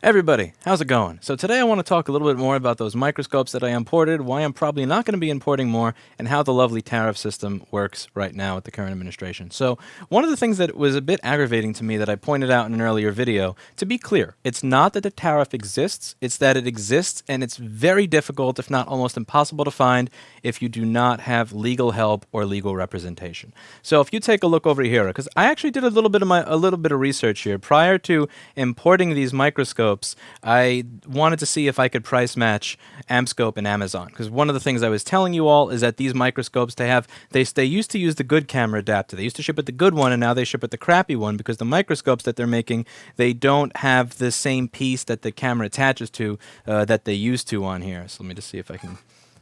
Everybody, how's it going? So today I want to talk a little bit more about those microscopes that I imported, why I'm probably not going to be importing more, and how the lovely tariff system works right now with the current administration. So one of the things that was a bit aggravating to me that I pointed out in an earlier video, to be clear, it's not that the tariff exists, it's that it exists and it's very difficult, if not almost impossible to find if you do not have legal help or legal representation. So if you take a look over here, because I actually did a little bit of research here prior to importing these microscopes. I wanted to see if I could price match Amscope and Amazon, because one of the things I was telling you all is that these microscopes they used to use the good camera adapter. They used to ship it the good one, and now they ship it the crappy one because the microscopes that they're making, they don't have the same piece that the camera attaches to that they used to on here. So let me just see if I can.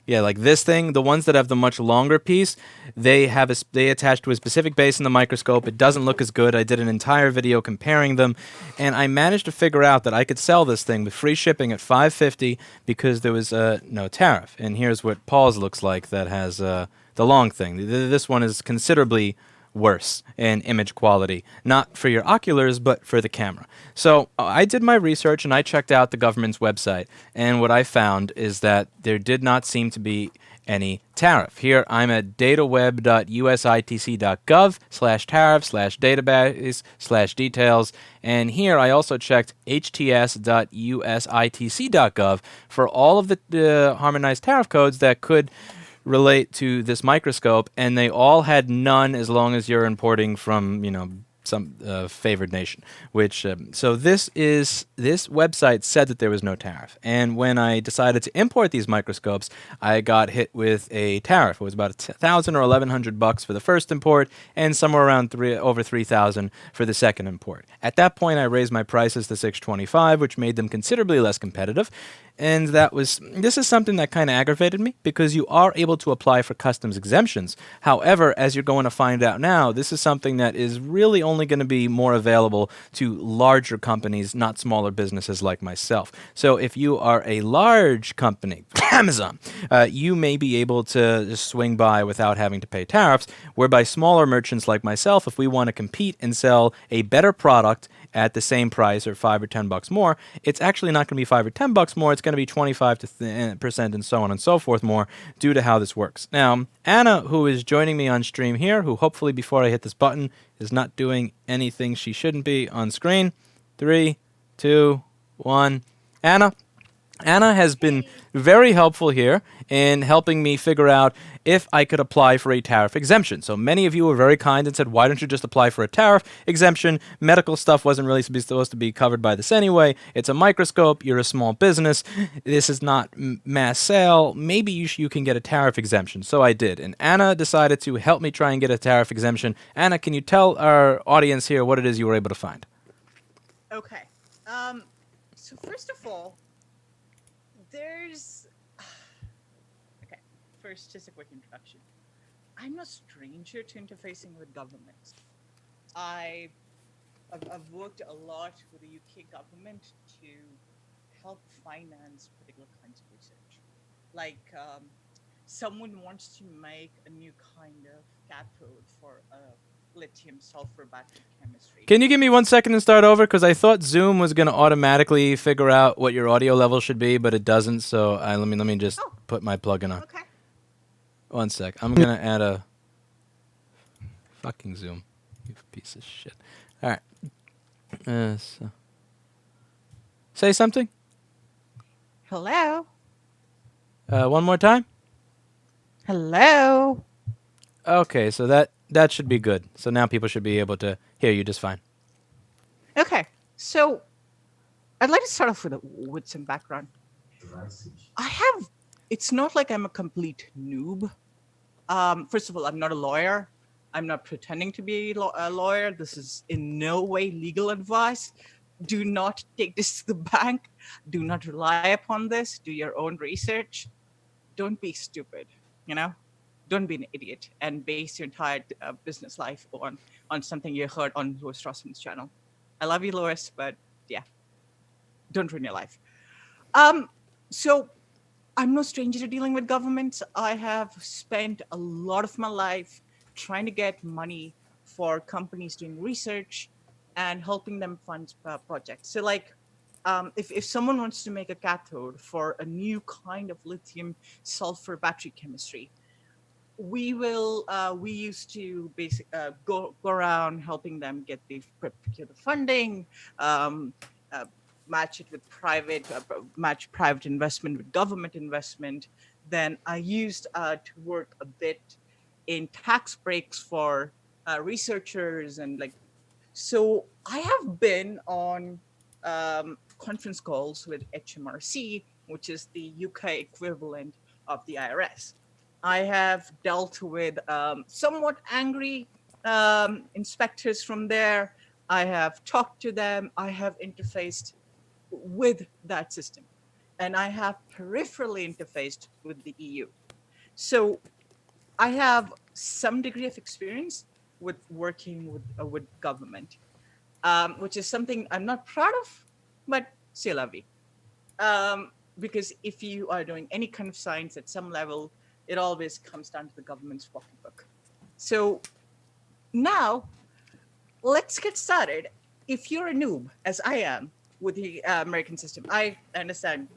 Yeah, like this thing, the ones that have the much longer piece, they attach to a specific base in the microscope. It doesn't look as good. I did an entire video comparing them, and I managed to figure out that I could sell this thing with free shipping at $5.50 because there was no tariff. And here's what Paul's looks like that has the long thing. This one is considerably worse in image quality, not for your oculars, but for the camera. So I did my research and I checked out the government's website, and what I found is that there did not seem to be any tariff. Here I'm at dataweb.usitc.gov/tariff/database/details, and here I also checked hts.usitc.gov for all of the harmonized tariff codes that could relate to this microscope, and they all had none as long as you're importing from, some favored nation. So this website said that there was no tariff, and when I decided to import these microscopes, I got hit with a tariff. It was about $1,000 or $1,100 for the first import, and somewhere around over $3,000 for the second import. At that point, I raised my prices to $625, which made them considerably less competitive. And this is something that kind of aggravated me because you are able to apply for customs exemptions. However, as you're going to find out now, this is something that is really only going to be more available to larger companies, not smaller businesses like myself. So if you are a large company, Amazon, you may be able to just swing by without having to pay tariffs, whereby smaller merchants like myself, if we want to compete and sell a better product at the same price or $5 or $10 more, it's actually not going to be $5 or $10 more. It's going to be 25% and so on and so forth more due to how this works. Now, Anna, who is joining me on stream here, who hopefully before I hit this button is not doing anything she shouldn't be on screen. 3, 2, 1. Anna has been very helpful here in helping me figure out if I could apply for a tariff exemption. So many of you were very kind and said, why don't you just apply for a tariff exemption? Medical stuff wasn't really supposed to be covered by this anyway. It's a microscope. You're a small business. This is not mass sale. Maybe you can get a tariff exemption. So I did. And Anna decided to help me try and get a tariff exemption. Anna, can you tell our audience here what it is you were able to find? Okay. So first of all, first, just a quick introduction. I'm no stranger to interfacing with governments. I've worked a lot with the UK government to help finance particular kinds of research. Like someone wants to make a new kind of cathode for a lithium sulfur battery chemistry. Can you give me 1 second and start over? Because I thought Zoom was going to automatically figure out what your audio level should be, but it doesn't. So let me just put my plugin on. Okay. 1 sec. I'm going to add a fucking Zoom. You piece of shit. All right. Say something. Hello. One more time. Hello. Okay, so that should be good. So now people should be able to hear you just fine. Okay, so I'd like to start off with some background. It's not like I'm a complete noob. First of all, I'm not a lawyer. I'm not pretending to be a lawyer. This is in no way legal advice. Do not take this to the bank. Do not rely upon this. Do your own research. Don't be stupid, Don't be an idiot and base your entire business life on something you heard on Louis Rossman's channel. I love you, Louis, but yeah, don't ruin your life. So I'm no stranger to dealing with governments. I have spent a lot of my life trying to get money for companies doing research and helping them fund projects. So like if someone wants to make a cathode for a new kind of lithium sulfur battery chemistry, we used to go around helping them get procure the funding, um, uh, match it with match private investment with government investment. Then I used to work a bit in tax breaks for researchers, and like, so I have been on conference calls with HMRC, which is the UK equivalent of the IRS. I have dealt with somewhat angry inspectors from there. I have talked to them. I have interfaced with that system. And I have peripherally interfaced with the EU. So I have some degree of experience with working with government, which is something I'm not proud of, but c'est la vie. Because if you are doing any kind of science at some level, it always comes down to the government's pocketbook. So now let's get started. If you're a noob, as I am, with the American system, I understand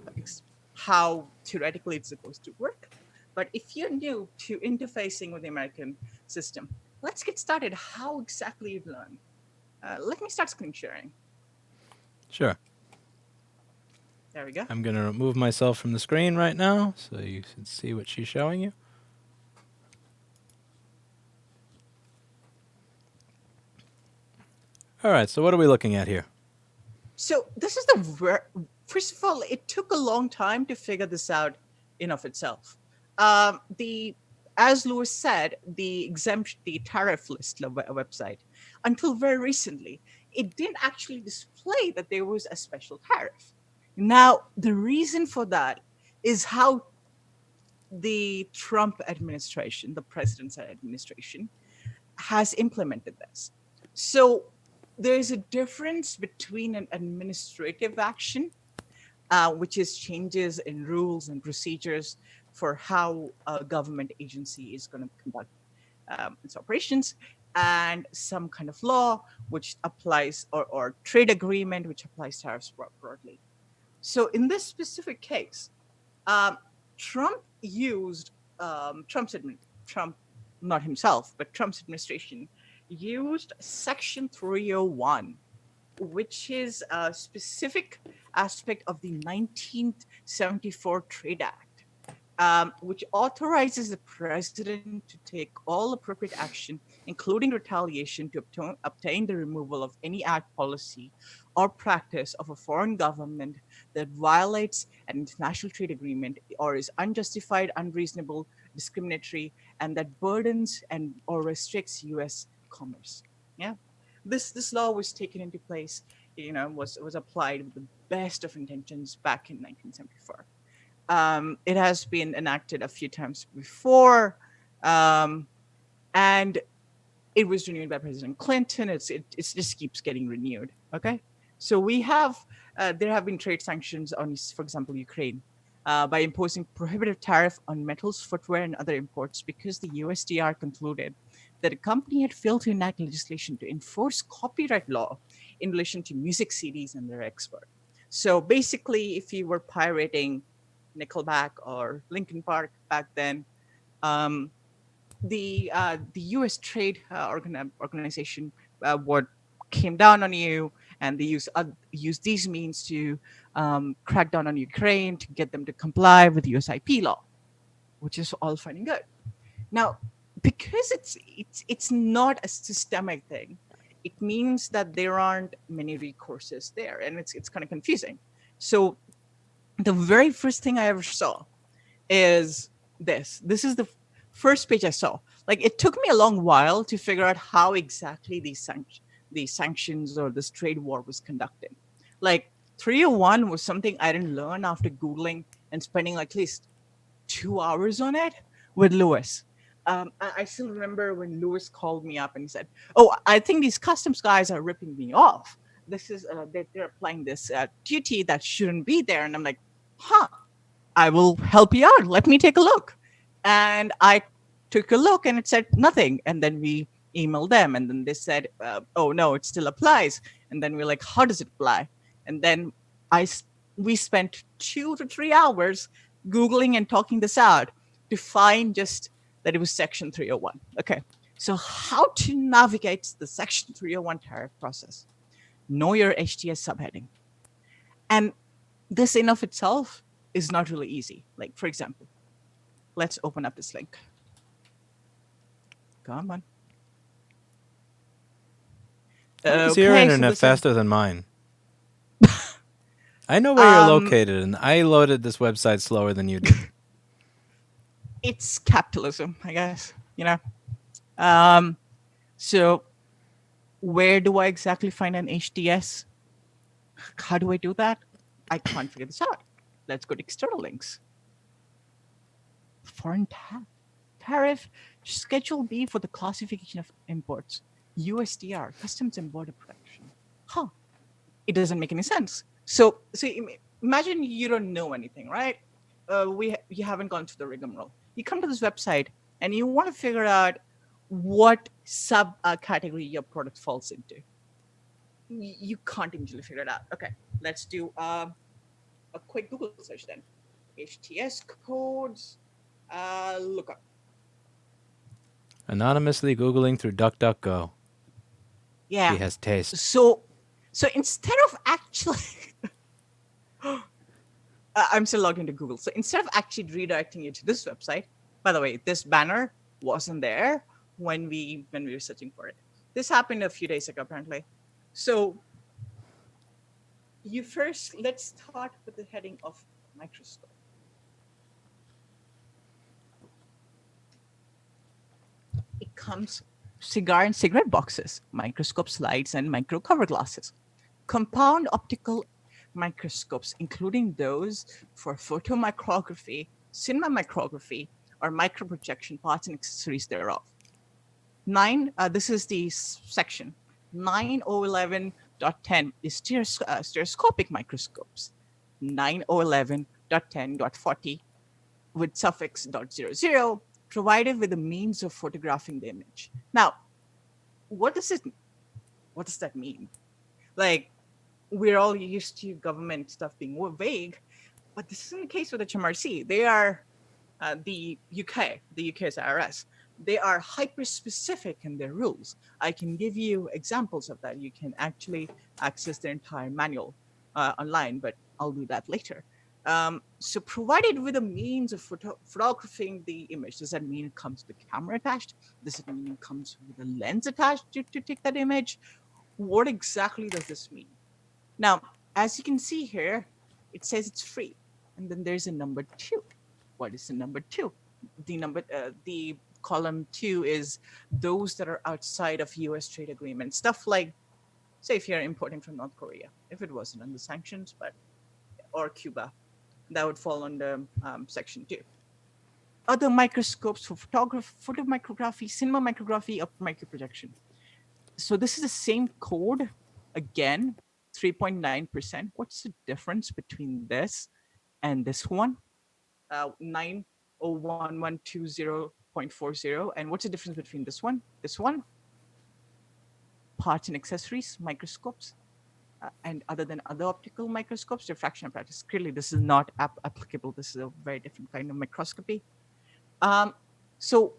how theoretically it's supposed to work. But if you're new to interfacing with the American system, let's get started. How exactly you've learned? Let me start screen sharing. Sure. There we go. I'm going to remove myself from the screen right now so you can see what she's showing you. All right, so what are we looking at here? So this is first of all, it took a long time to figure this out in of itself. The As Lewis said, the tariff list website, until very recently, it didn't actually display that there was a special tariff. Now, the reason for that is how the Trump administration, the president's administration, has implemented this. So there's a difference between an administrative action, which is changes in rules and procedures for how a government agency is going to conduct its operations, and some kind of law which applies, or trade agreement which applies tariffs broadly. So in this specific case, Trump used Trump, not himself, but Trump's administration used Section 301, which is a specific aspect of the 1974 Trade Act, which authorizes the president to take all appropriate action, including retaliation, to obtain the removal of any act, policy, or practice of a foreign government that violates an international trade agreement or is unjustified, unreasonable, discriminatory, and that burdens and or restricts U.S. commerce. Yeah, this law was taken into place, was applied with the best of intentions back in 1974. It has been enacted a few times before, and it was renewed by President Clinton. It just keeps getting renewed. Okay, so we have there have been trade sanctions on, for example, Ukraine, by imposing prohibitive tariff on metals, footwear, and other imports because the USTR concluded that a company had failed to enact legislation to enforce copyright law in relation to music CDs and their export. So basically, if you were pirating Nickelback or Linkin Park back then, the U.S. Trade Organization would came down on you, and they use these means to crack down on Ukraine to get them to comply with U.S. IP law, which is all fine and good. Now, because it's not a systemic thing, it means that there aren't many recourses there, and it's kind of confusing. So the very first thing I ever saw is this. This is the first page I saw. Like, it took me a long while to figure out how exactly these sanctions or this trade war was conducted. Like, 301 was something I didn't learn after Googling and spending like at least 2 hours on it with Lewis. I still remember when Lewis called me up and he said, "Oh, I think these customs guys are ripping me off. This is they're applying this duty that shouldn't be there." And I'm like, "Huh, I will help you out. Let me take a look." And I took a look, and it said nothing. And then we emailed them, and then they said, "Oh no, it still applies." And then we're like, "How does it apply?" And then we spent 2 to 3 hours Googling and talking this out to find just that it was Section 301. Okay, so how to navigate the Section 301 tariff process? Know your HTS subheading. And this in of itself is not really easy. Like, for example, let's open up this link. Come on. Is your internet faster than mine? I know where you're located, and I loaded this website slower than you did. It's capitalism, I guess, you know. So where do I exactly find an HTS? How do I do that? I can't figure this out. Let's go to external links. Foreign tariff, Schedule B for the classification of imports, USTR, Customs and Border Protection. Huh. It doesn't make any sense. So imagine you don't know anything, right? You haven't gone through the rigmarole. You come to this website and you want to figure out what category your product falls into. You can't easily figure it out. Okay, let's do a quick Google search then. HTS codes, lookup. Anonymously Googling through DuckDuckGo. Yeah. She has taste. So instead of actually... I'm still logged into Google. So instead of actually redirecting you to this website, by the way, this banner wasn't there when we were searching for it. This happened a few days ago, apparently. So let's start with the heading of Microscope. It comes cigar and cigarette boxes, microscope slides, and micro cover glasses. Compound optical microscopes, including those for photomicrography, cinema micrography, or microprojection parts and accessories thereof. This is the section. 9011.10 is stereoscopic microscopes. 9011.10.40 with suffix .00 provided with the means of photographing the image. Now, what does that mean? Like, we're all used to government stuff being more vague, but this isn't the case with HMRC. They are the UK's IRS. They are hyper-specific in their rules. I can give you examples of that. You can actually access their entire manual online, but I'll do that later. So provided with a means of photographing the image, does that mean it comes with a camera attached? Does it mean it comes with a lens attached to take that image? What exactly does this mean? Now, as you can see here, it says it's free. And then there's a number 2. What is the number 2? The column 2 is those that are outside of US trade agreements. Stuff like, say, if you're importing from North Korea, if it wasn't under sanctions, or Cuba, that would fall under section 2. Other microscopes for photomicrography, cinema micrography, or microprojection. So this is the same code, again, 3.9%. What's the difference between this and this one? 901120.40. And what's the difference between this one? Parts and accessories, microscopes. And other than other optical microscopes, diffraction apparatus. Clearly, this is not applicable. This is a very different kind of microscopy. So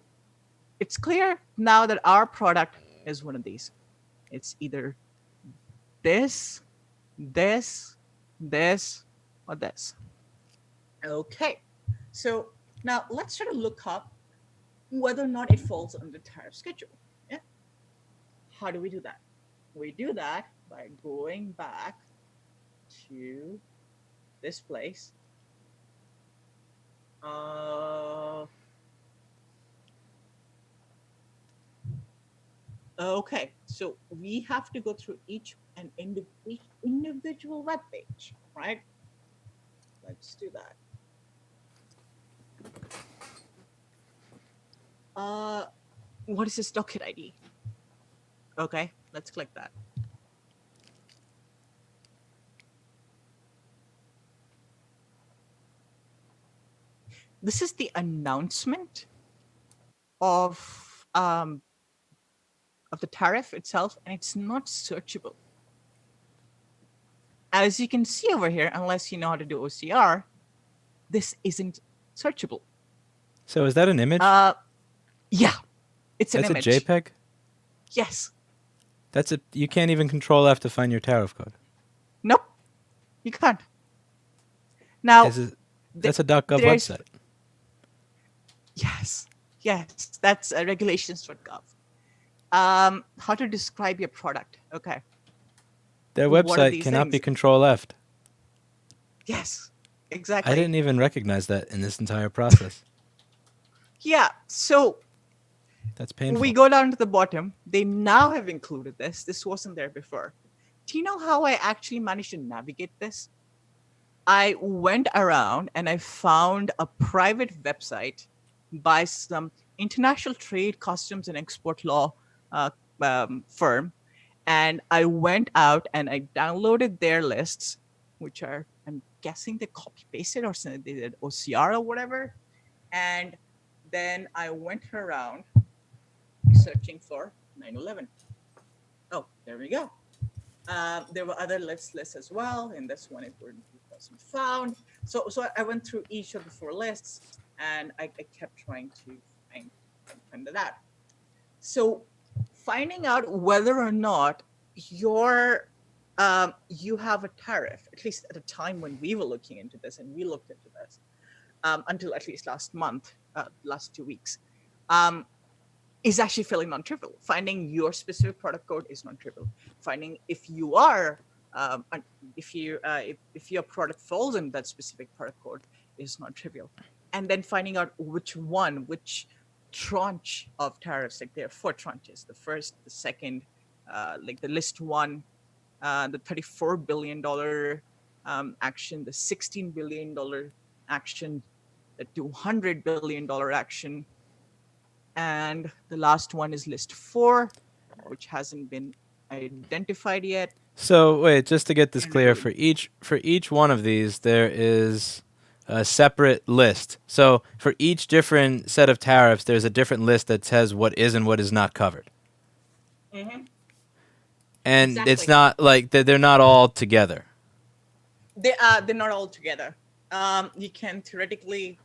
it's clear now that our product is one of these. It's either this, or this. Okay. So now let's try to look up whether or not it falls under the tariff schedule. Yeah. How do we do that? We do that by going back to this place. Okay, so we have to go through each individual web page, right? Let's do that. What is this docket ID? Okay, let's click that. This is the announcement of the tariff itself, and it's not searchable. as you can see over here, unless you know how to do OCR, this isn't searchable. So is that an image? Yeah, it's an That's image. a JPEG? Yes. You can't even control F to find your tariff code. Nope. You can't. Now, That's a .gov there's- website. Yes. That's regulations.gov. How to describe your product? Okay. Their What are website these cannot be things? Control F. Yes. Exactly. I didn't even recognize that in this entire process. Yeah. So That's painful. we go down to the bottom. They now have included this. This wasn't there before. Do you know how I actually managed to navigate this? I went around and I found a private website by some international trade, customs, and export law firm. And I went out and I downloaded their lists, which are, I'm guessing they copy pasted or something, they did OCR or whatever. And then I went around searching for 9/11. Oh, there we go. There were other lists as well. In this one, it wasn't found. So I went through each of the 4 lists, and I kept trying to find that. So finding out whether or not you have a tariff, at least at the time when we were looking into this, and we looked into this until at least last month, last 2 weeks, is actually fairly non-trivial. Finding your specific product code is non-trivial. Finding if you are, if your product falls in that specific product code is non-trivial. And then finding out which tranche of tariffs, like there are 4 tranches. The first, the second, like the list 1, the $34 billion action, the $16 billion action, the $200 billion action, and the last one is list 4, which hasn't been identified yet. So wait, just to get this clear, for each one of these, there is a separate list. So for each different set of tariffs, there's a different list that says what is and what is not covered. Mm-hmm. And Exactly. it's not like they're not all together. They're not all together. You can theoretically,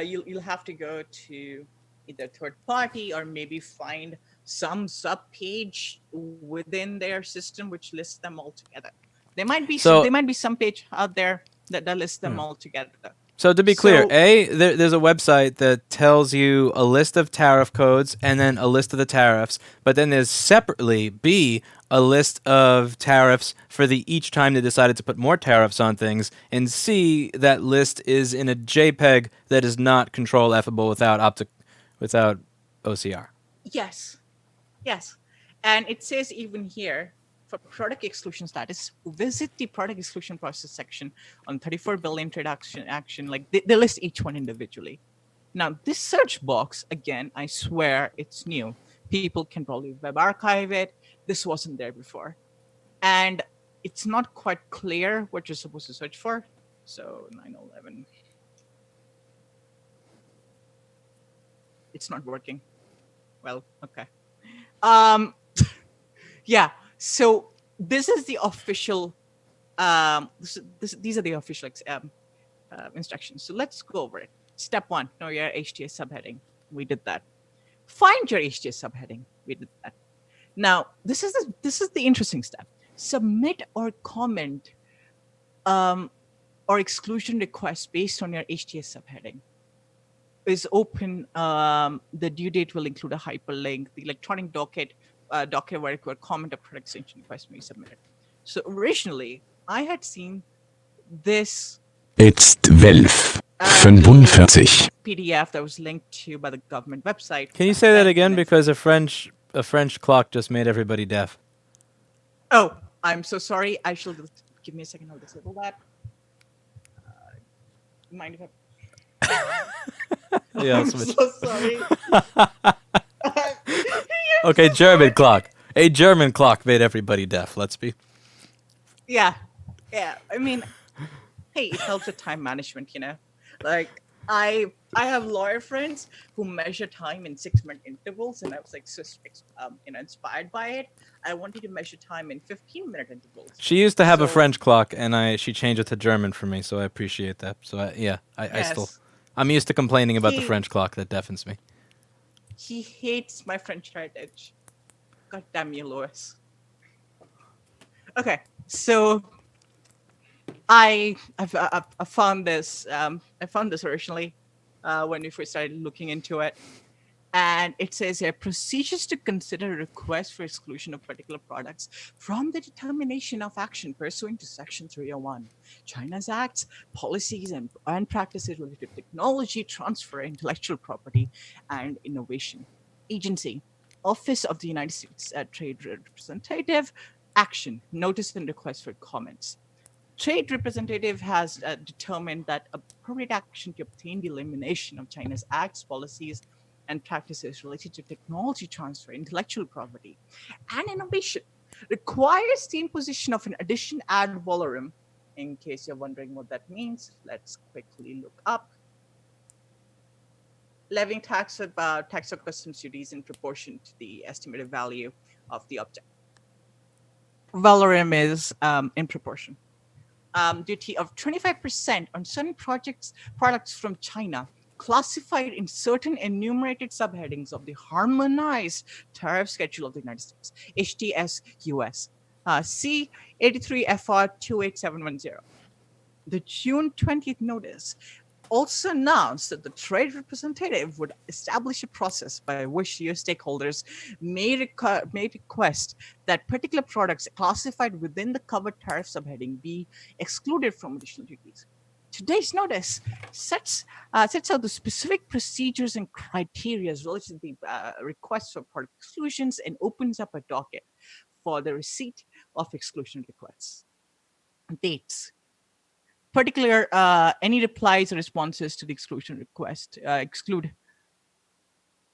you'll have to go to either third party or maybe find some sub-page within their system which lists them all together. There might be some page out there that lists them all together. So to be clear, there's a website that tells you a list of tariff codes and then a list of the tariffs, but then there's separately, B, a list of tariffs for each time they decided to put more tariffs on things, and C, that list is in a JPEG that is not control-F-able without OCR. Yes. And it says even here, for product exclusion status, visit the product exclusion process section on 34 billion trade action. Like they list each one individually. Now, this search box, again, I swear it's new. People can probably web archive it. This wasn't there before. And it's not quite clear what you're supposed to search for. So 9/11. It's not working. Well, okay. Yeah. So this is the official. These are the official instructions. So let's go over it. Step 1: know your HTS subheading. We did that. Find your HTS subheading. We did that. Now this is the interesting step. Submit or comment or exclusion requests based on your HTS subheading is open. The due date will include a hyperlink. The electronic docket where it could comment a product extension request when you submit it. So originally, I had seen this. It's 12:45. PDF that was linked to by the government website. Can you say that again? Because a French clock just made everybody deaf. Oh, I'm so sorry. I shall give me a second. I'll disable that. Mind if I? Yeah, I'm so sorry. Okay, German clock. A German clock made everybody deaf. Let's be. Yeah. I mean, hey, it helps with time management, you know. Like I have lawyer friends who measure time in 6 minute intervals, and I was like, inspired by it. I wanted to measure time in 15-minute intervals. She used to have a So French clock, and she changed it to German for me, so I appreciate that. So I still, yes, I'm used to complaining about the he French clock that deafens me. he hates my French heritage. God damn you, Louis. Okay, so I found this originally when we first started looking into it. And it says here procedures to consider requests for exclusion of particular products from the determination of action pursuant to Section 301. China's acts, policies, and practices related to technology transfer, intellectual property, and innovation. Agency, Office of the United States Trade Representative, action, notice and request for comments. Trade representative has determined that appropriate action to obtain the elimination of China's acts, policies, and practices related to technology transfer, intellectual property, and innovation requires the imposition of an addition ad valorem. In case you're wondering what that means, let's quickly look up. Levying tax or customs duties in proportion to the estimated value of the object. Valorem is in proportion. Duty of 25% on certain products from China classified in certain enumerated subheadings of the Harmonized Tariff Schedule of the United States, HTS US. C 83 FR 28710. The June 20th notice also announced that the trade representative would establish a process by which US stakeholders may request that particular products classified within the covered tariff subheading be excluded from additional duties. Today's notice sets out the specific procedures and criteria related to the requests for product exclusions and opens up a docket for the receipt of exclusion requests. Dates particular any replies or responses to the exclusion request exclude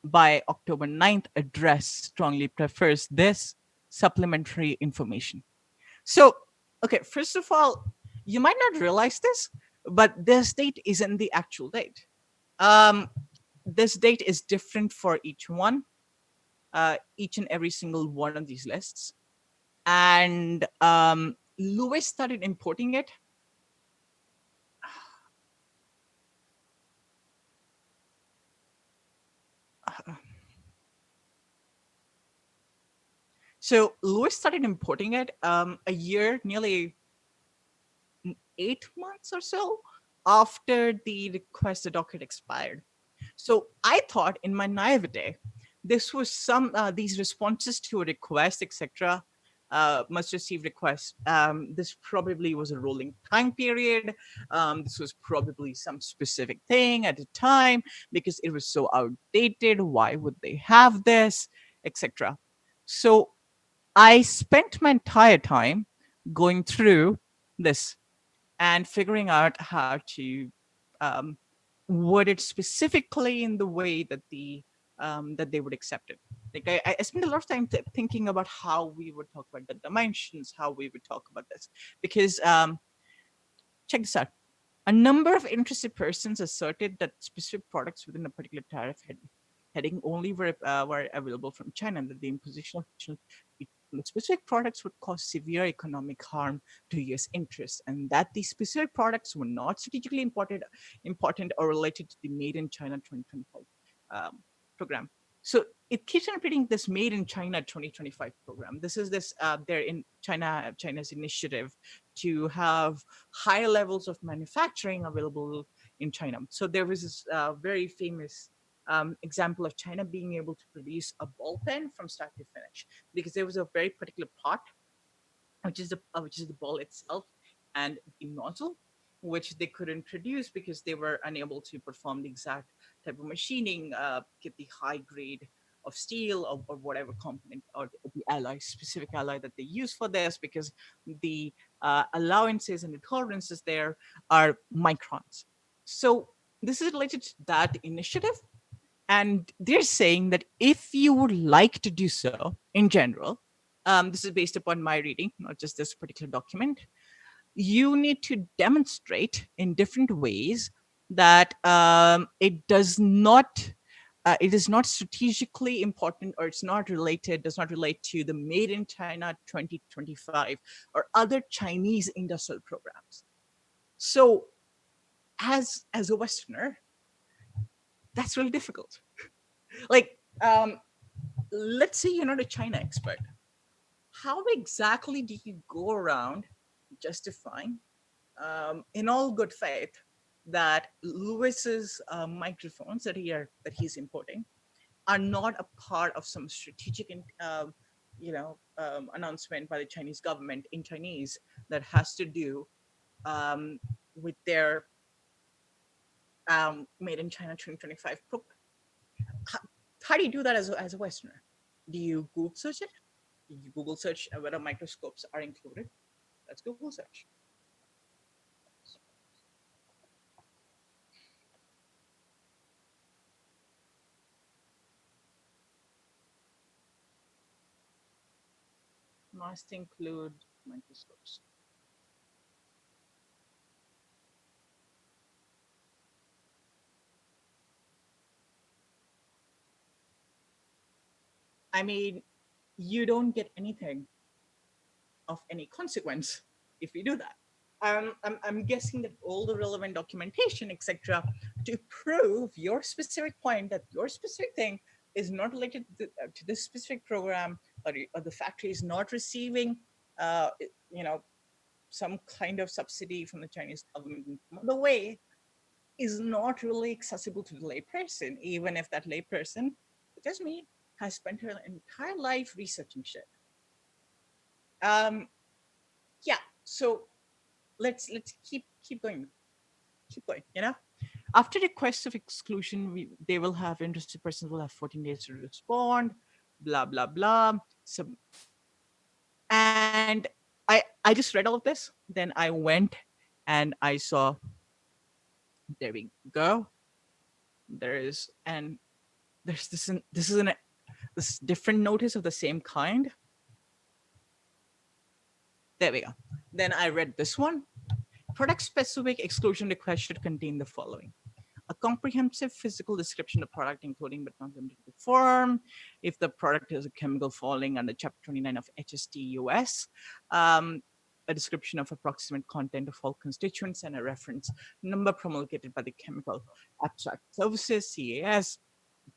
by October 9th address strongly prefers this supplementary information. So, okay, first of all, you might not realize this, but this date isn't the actual date. Um, this date is different for each one, each and every single one of these lists. And Lewis started importing it. So Lewis started importing it a year, nearly 8 months or so after the request the docket expired. So I thought, in my naivete, this was these responses to a request, etc. Must receive requests. This probably was a rolling time period. This was probably some specific thing at the time because it was so outdated. Why would they have this, etc. So I spent my entire time going through this and figuring out how to um, word it specifically in the way that that they would accept it. Like I spent a lot of time thinking about how we would talk about the dimensions, how we would talk about this, because check this out. A number of interested persons asserted that specific products within a particular tariff heading only were available from China, and that the imposition of specific products would cause severe economic harm to U.S. interests, and that these specific products were not strategically important or related to the Made in China 2025 program. So it keeps on repeating this Made in China 2025 program. This is they're in China's initiative to have higher levels of manufacturing available in China. So there was this very famous example of China being able to produce a ball pen from start to finish because there was a very particular part, which is the ball itself and the nozzle, which they couldn't produce because they were unable to perform the exact type of machining, get the high grade of steel or whatever component or the alloy, specific alloy that they use for this, because the allowances and the tolerances there are microns. So this is related to that initiative. And they're saying that if you would like to do so in general, this is based upon my reading, not just this particular document, you need to demonstrate in different ways that it does not. It is not strategically important, or it's not related, does not relate to the Made in China 2025 or other Chinese industrial programs. So, as a Westerner, that's really difficult. Like, let's say you're not a China expert. How exactly do you go around justifying, in all good faith, that Lewis's microphones that he's importing are not a part of some strategic, announcement by the Chinese government in Chinese that has to do with their Made in China 2025 program? How, how do you do that as a Westerner? Do you Google search it? Do you Google search whether microscopes are included? Let's Google search. Must include microscopes. I mean, you don't get anything of any consequence if you do that. I'm guessing that all the relevant documentation, etc., to prove your specific point, that your specific thing is not related to this specific program, or the factory is not receiving, uh, you know, some kind of subsidy from the Chinese government in some other way, is not really accessible to the layperson, even if that layperson, such as me, has spent her entire life researching shit. Um, yeah. So let's keep going, keep going. After requests of exclusion, they will have interested persons will have 14 days to respond. Blah blah blah. So, and I just read all of this. Then I went and I saw. There we go. There is and there's this different notice of the same kind. There we go. Then I read this one. Product specific exclusion request should contain the following: a comprehensive physical description of product, including but not limited to form. If the product is a chemical falling under Chapter 29 of HST US, a description of approximate content of all constituents and a reference number promulgated by the Chemical Abstract Services (CAS),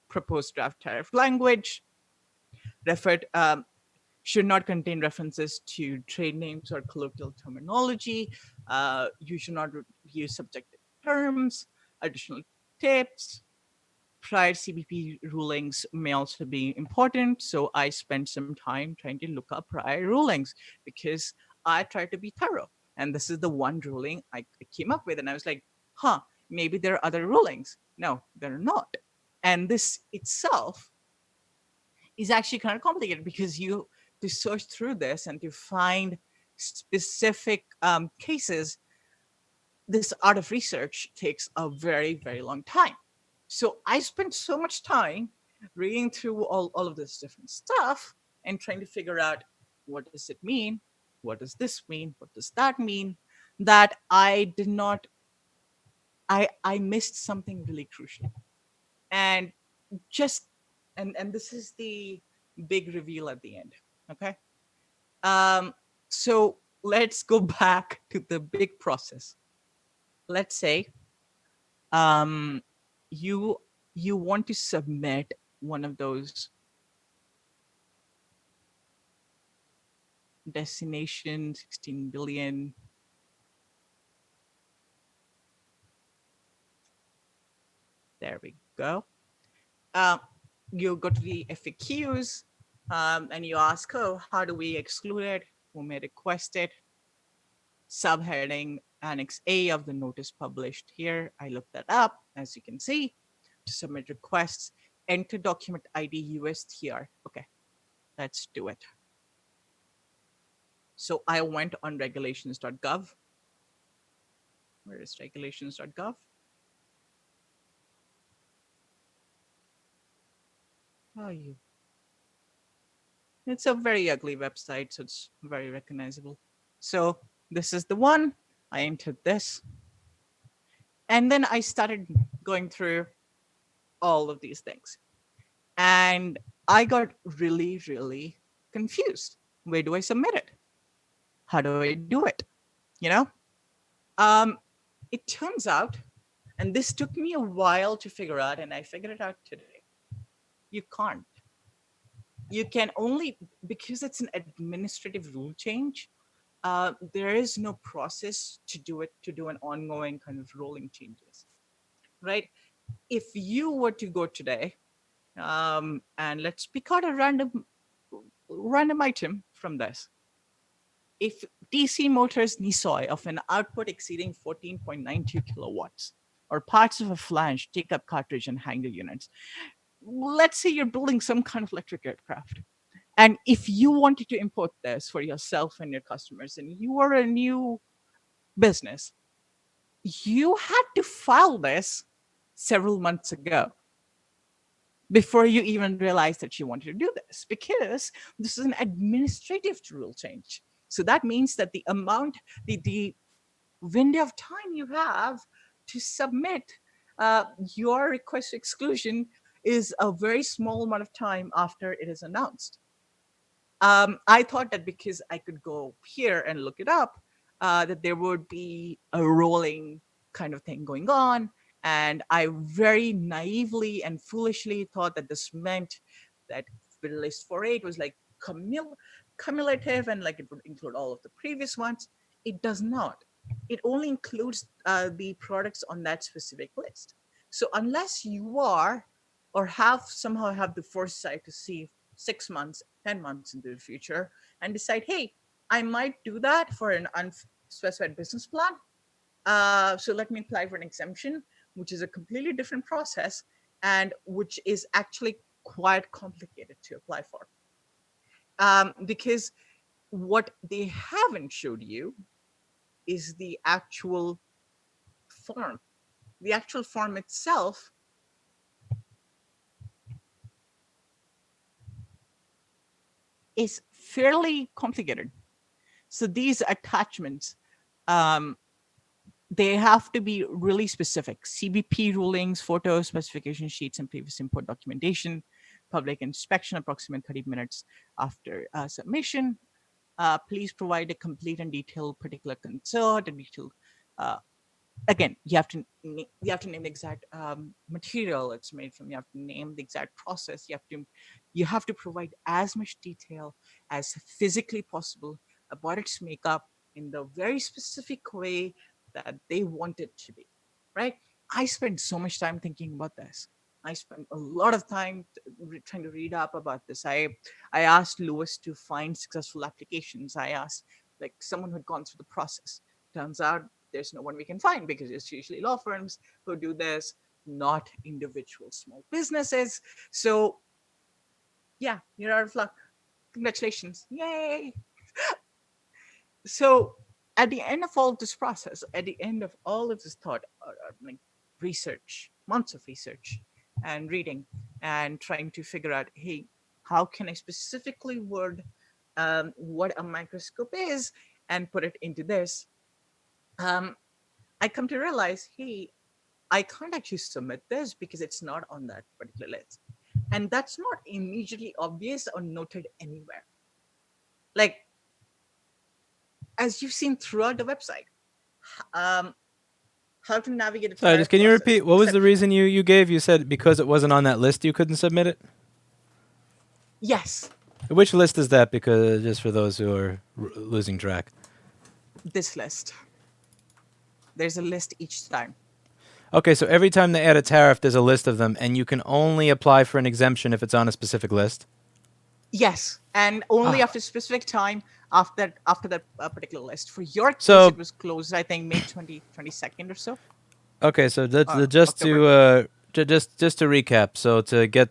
proposed draft tariff language, referred should not contain references to trade names or colloquial terminology. You should not use subjective terms. Additional tips. Prior CBP rulings may also be important. So I spent some time trying to look up prior rulings because I tried to be thorough. And this is the one ruling I came up with. And I was like, maybe there are other rulings. No, there are not. And this itself is actually kind of complicated because you to search through this and to find specific cases, this art of research takes a very, very long time. So I spent so much time reading through all of this different stuff and trying to figure out, what does it mean? What does this mean? What does that mean? That I did not, I missed something really crucial. And just, and this is the big reveal at the end. Okay. So let's go back to the big process. Let's say um, you you want to submit one of those destination 16 billion. There we go. Uh, you go to the FAQs and you ask, oh, how do we exclude it? Who may request it? Subheading Annex A of the notice published here. I looked that up, as you can see. To submit requests, enter document ID USTR. Okay, let's do it. So I went on regulations.gov. Where is regulations.gov? Oh, you. It's a very ugly website, so it's very recognizable. So this is the one. I entered this. And then I started going through all of these things. And I got really, really confused. Where do I submit it? How do I do it? You know? Um, it turns out, and this took me a while to figure out, and I figured it out today. You can't. You can only, because it's an administrative rule change, there is no process to do it, to do an ongoing kind of rolling changes, right? If you were to go today, and let's pick out a random item from this. If DC Motors Nisoi of an output exceeding 14.92 kilowatts, or parts of a flange, take-up cartridge, and hanger units, let's say you're building some kind of electric aircraft. And if you wanted to import this for yourself and your customers, and you are a new business, you had to file this several months ago before you even realized that you wanted to do this, because this is an administrative rule change. So that means that the amount, the window of time you have to submit your request for exclusion is a very small amount of time after it is announced. I thought that because I could go here and look it up, that there would be a rolling kind of thing going on. And I very naively and foolishly thought that this meant that the list 48 was like cumulative and like it would include all of the previous ones. It does not. It only includes the products on that specific list. So unless you are or have somehow have the foresight to see 6 months, 10 months into the future and decide, hey, I might do that for an unspecified business plan. So let me apply for an exemption, which is a completely different process and which is actually quite complicated to apply for. Because what they haven't showed you is the actual form. The actual form itself is fairly complicated. So these attachments, they have to be really specific. CBP rulings, photos, specification sheets, and previous import documentation, public inspection approximately 30 minutes after submission. Please provide a complete and detailed particular concern, a detailed again, you have to name the exact material it's made from. You have to name the exact process. You have to provide as much detail as physically possible about its makeup in the very specific way that they want it to be. Right? I spent so much time thinking about this. I spent a lot of time trying to read up about this. I asked Lewis to find successful applications. I asked like someone who had gone through the process. Turns out there's no one we can find because it's usually law firms who do this, not individual small businesses. So yeah, you're out of luck. Congratulations. Yay. So at the end of all of this process, at the end of all of this thought, like research, months of research and reading and trying to figure out, hey, how can I specifically word what a microscope is and put it into this? I come to realize, hey, I can't actually submit this because it's not on that particular list. And that's not immediately obvious or noted anywhere. Like, as you've seen throughout the website, um, how to navigate a Sorry, tariff just can you process, repeat? What was the reason you gave? You said because it wasn't on that list, you couldn't submit it? Yes, Which list is that? Because just for those who are losing track. this list. There's a list each time. Okay, so every time they add a tariff, there's a list of them, and you can only apply for an exemption if it's on a specific list. Yes, and only after a specific time after that particular list. For your case, So it was closed, I think, May 22nd or so. okay, so that's just October. to just to recap. So to get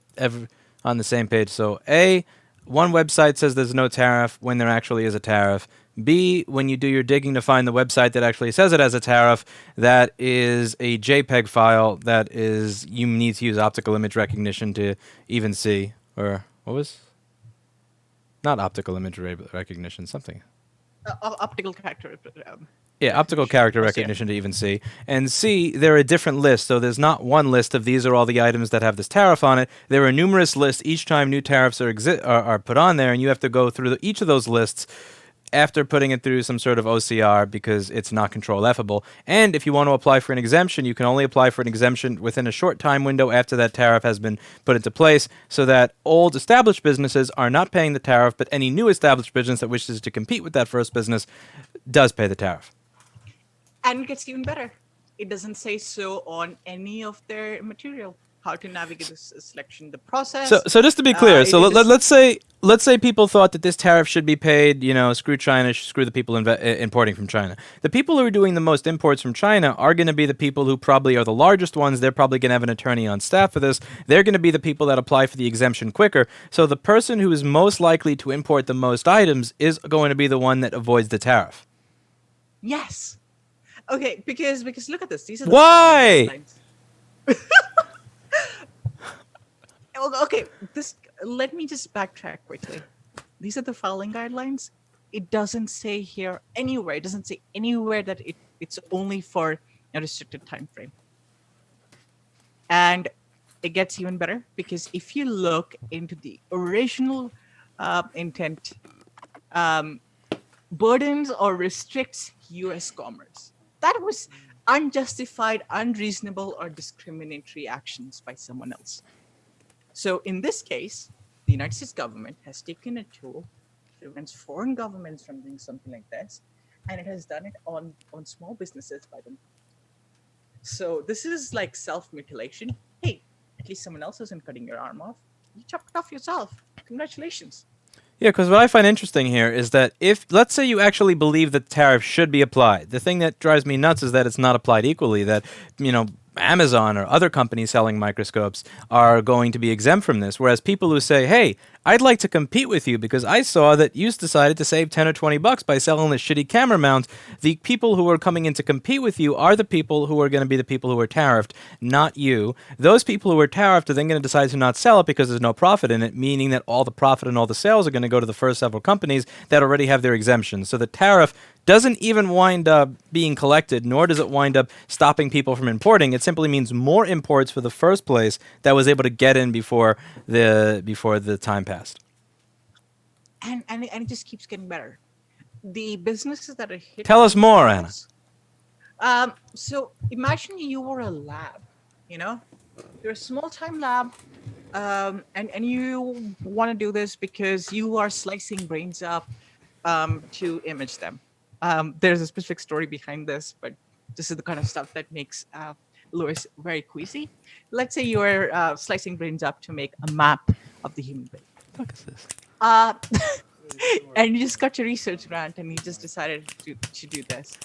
on the same page. So A, one website says there's no tariff when there actually is a tariff. B, when you do your digging to find the website that actually says it has a tariff, that is a JPEG file that is you need to use optical image recognition to even see. Or what was? Not optical image recognition, something. Optical character. Yeah, optical character OCR. recognition to even see. And C, there are different lists. So there's not one list of these are all the items that have this tariff on it. There are numerous lists each time new tariffs are put on there, and you have to go through each of those lists after putting it through some sort of OCR because it's not control F-able. And if you want to apply for an exemption, you can only apply for an exemption within a short time window after that tariff has been put into place, so that old established businesses are not paying the tariff, but any new established business that wishes to compete with that first business does pay the tariff. And it gets even better. It doesn't say so on any of their material. How to navigate this selection, the process. So just to be clear, so let's say people thought that this tariff should be paid. Screw China, screw the people importing from China. The people who are doing the most imports from China are going to be the people who probably are the largest ones. They're probably going to have an attorney on staff for this. They're going to be the people that apply for the exemption quicker. So the person who is most likely to import the most items is going to be the one that avoids the tariff. Yes. Okay, because look at this. These are the Why? Okay, let me just backtrack quickly. These are the filing guidelines. It doesn't say here anywhere. It doesn't say anywhere that it's only for a restricted time frame. And it gets even better because if you look into the original intent, burdens or restricts U.S. commerce. That was unjustified, unreasonable, or discriminatory actions by someone else. So in this case, the United States government has taken a tool that prevents foreign governments from doing something like this, and it has done it on small businesses by them. So this is like self-mutilation. Hey, at least someone else isn't cutting your arm off. You chopped it off yourself. Congratulations. Yeah, because what I find interesting here is that if, let's say you actually believe that tariff should be applied, the thing that drives me nuts is that it's not applied equally, that, Amazon or other companies selling microscopes are going to be exempt from this, whereas people who say, hey, I'd like to compete with you because I saw that you decided to save 10 or 20 bucks by selling this shitty camera mount, the people who are coming in to compete with you are the people who are going to be the people who are tariffed, not you. Those people who are tariffed are then going to decide to not sell it because there's no profit in it, meaning that all the profit and all the sales are going to go to the first several companies that already have their exemptions. So the tariff doesn't even wind up being collected, nor does it wind up stopping people from importing. It simply means more imports for the first place that was able to get in before the time passed. And it just keeps getting better. The businesses that are hit. Tell us more, Anna. So imagine you were a lab, you're a small-time lab, and you want to do this because you are slicing brains up to image them. There's a specific story behind this, but this is the kind of stuff that makes Lewis very queasy. Let's say you are slicing brains up to make a map of the human brain. What the fuck is this? And you just got your research grant and you just decided to do this.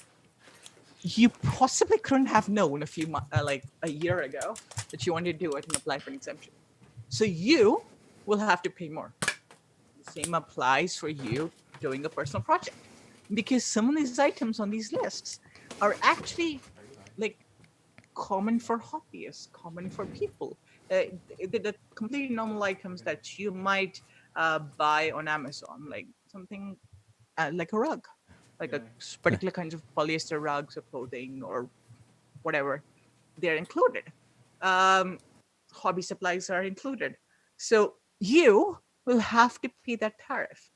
You possibly couldn't have known a year ago that you wanted to do it and apply for an exemption. So you will have to pay more. The same applies for you doing a personal project. Because some of these items on these lists are actually common for hobbyists, common for people. The completely normal items that you might buy on Amazon, like something like a rug, a particular kinds of polyester rugs or clothing or whatever, they're included. Hobby supplies are included. So you will have to pay that tariff.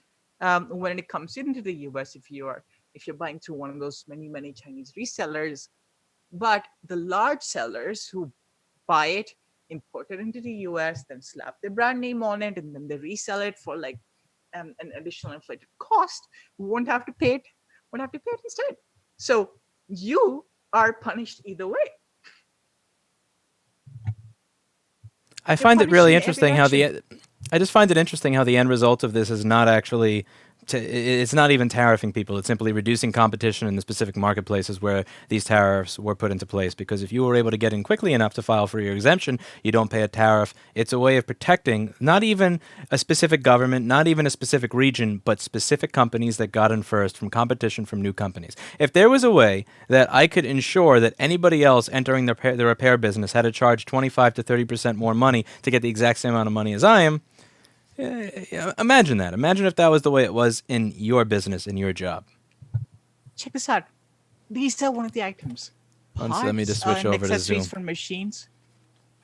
When it comes into the US, if you're buying through one of those many Chinese resellers, but the large sellers who buy it, import it into the US, then slap their brand name on it, and then they resell it for an additional inflated cost, won't have to pay it instead. So you are punished either way. I find it really interesting how I just find it interesting how the end result of this is not actually it's not even tariffing people. It's simply reducing competition in the specific marketplaces where these tariffs were put into place. Because if you were able to get in quickly enough to file for your exemption, you don't pay a tariff. It's a way of protecting not even a specific government, not even a specific region, but specific companies that got in first from competition from new companies. If there was a way that I could ensure that anybody else entering the repair business had to charge 25 to 30% more money to get the exact same amount of money as I am, imagine that. Imagine if that was the way it was in your business, in your job. Check this out. These are one of the items. Let me just switch And over to accessories Zoom. for machines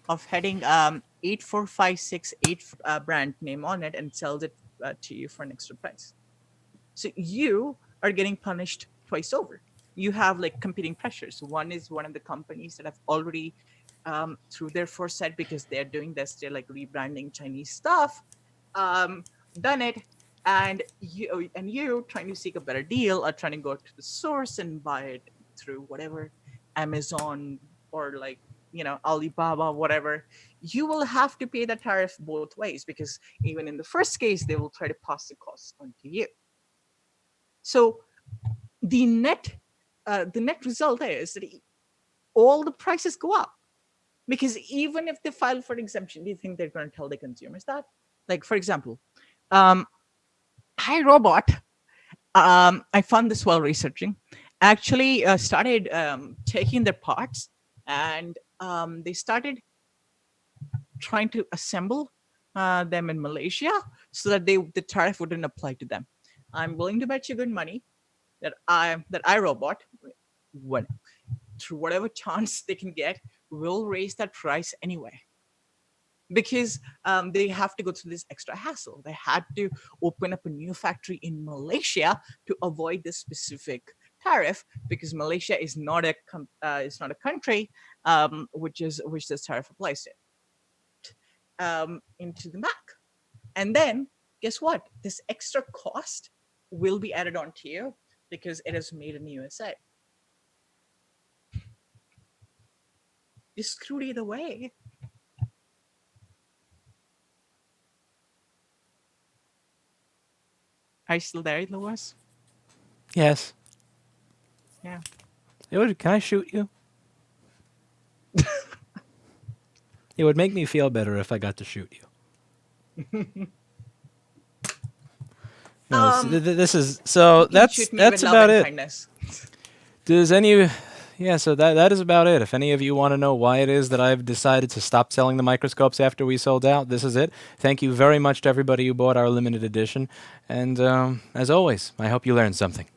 of heading 84568 brand name on it and sells it to you for an extra price. So you are getting punished twice over. You have like competing pressures. One is one of the companies that have already through their foresight, because they're doing this, they're like rebranding Chinese stuff, done it, and you trying to seek a better deal or trying to go to the source and buy it through whatever Amazon or like Alibaba, whatever. You will have to pay the tariff both ways, because even in the first case they will try to pass the costs onto you. So the net result is that all the prices go up, because even if they file for exemption, do you think they're going to tell the consumers that? Like, for example, iRobot, I found this while researching, actually started taking their parts and they started trying to assemble them in Malaysia so that the tariff wouldn't apply to them. I'm willing to bet you good money that iRobot, when through whatever chance they can get, will raise that price anyway, because they have to go through this extra hassle. They had to open up a new factory in Malaysia to avoid this specific tariff, because Malaysia is not a country which this tariff applies to into the Mac. And then guess what? This extra cost will be added on to you because it is made in the USA. You're screwed either way. Are you still there, Louis? Yes. Yeah. Can I shoot you? It would make me feel better if I got to shoot you. No, this is so. That's about it. Kindness. Does any? Yeah, so that is about it. If any of you want to know why it is that I've decided to stop selling the microscopes after we sold out, this is it. Thank you very much to everybody who bought our limited edition. And as always, I hope you learned something.